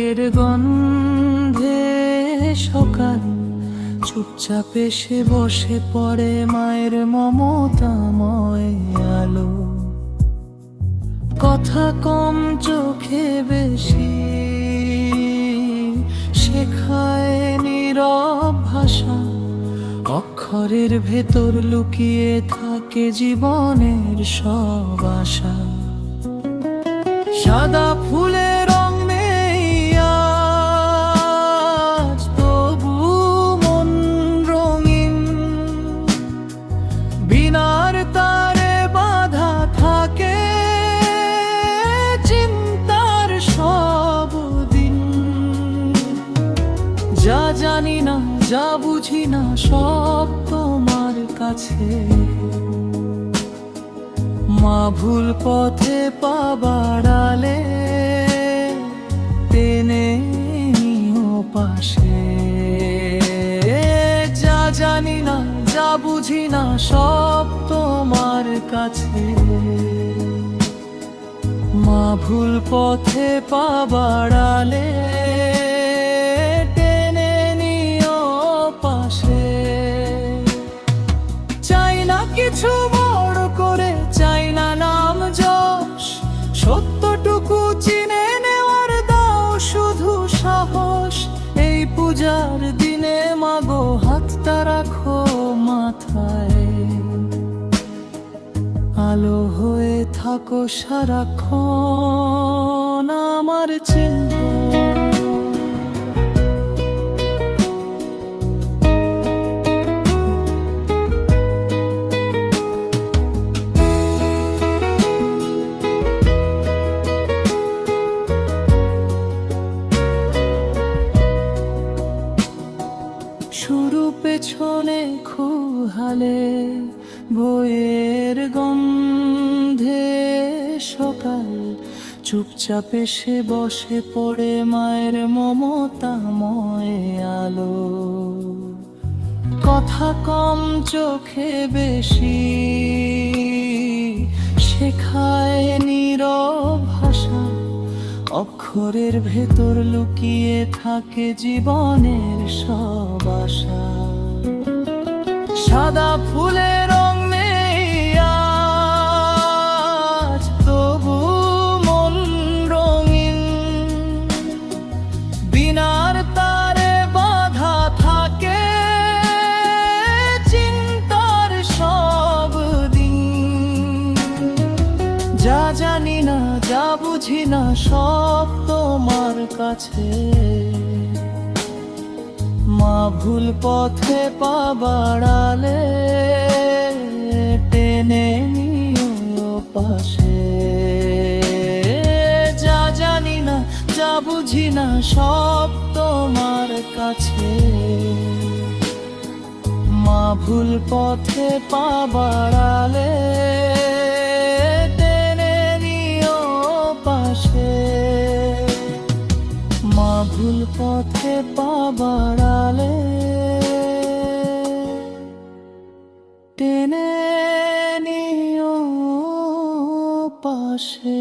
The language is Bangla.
বইয়ের গন্ধে সকাল চুপচাপ এসে বসে পড়ে মায়ের মমতাময় আলো। কথা কম চোখে বেশি শেখায় নীরব ভাষা, অক্ষরের ভেতর লুকিয়ে থাকে জীবনের সব আশা। সাদা ফুলের রং নেই আজ, তবু মন রঙিন। বিনার তারে বাঁধা থাকে চিন্তার সব দিন। যা জানি না, যা বুঝি না, সব তোমার কাছে। মা ভুল পথে পা বাড়ালে টেনে নিও পাশে। যা জানি না, যা বুঝি না, সব তোমার কাছে। মা ভুল পথে পা বাড়ালে টেনে নিও পাশে। চাই না কিছু বড় করে, চাই না নাম যশ, সত্যটুকু চিনে নেওয়ার দাও শুধু সাহস। এই পূজার দিনে মাগো হাতটা রাখো মাথায়, আলো হয়ে থাকো সারাক্ষণ আমার চিন্তা। শুরু পেছনে খুহালে বইয়ের গন্ধে সকাল চুপচাপ এসে বসে পড়ে মায়ের মমতাময় আলো। কথা কম চোখে বেশি শেখায় নীরব ভাষা, অক্ষরের ভেতর লুকিয়ে থাকে জীবনের সব আশা। সাদা ফুলের রং নেই আজ, তবু মন রঙিন। বিনার তারে বাঁধা থাকে চিন্তার সব দিন। যা জানি না, যা বুঝি না, সব তোমার কাছে। মা ভুল পথে পা বাড়ালে টেনে নিও পাশে। যা জানি না, যা বুঝি না, সব তোমার কাছে। মা ভুল পথে পা বাড়ালে টেনে নিও পাশে। মা ভুল পথে পা বাড়ালে টেনে নিও পাশে।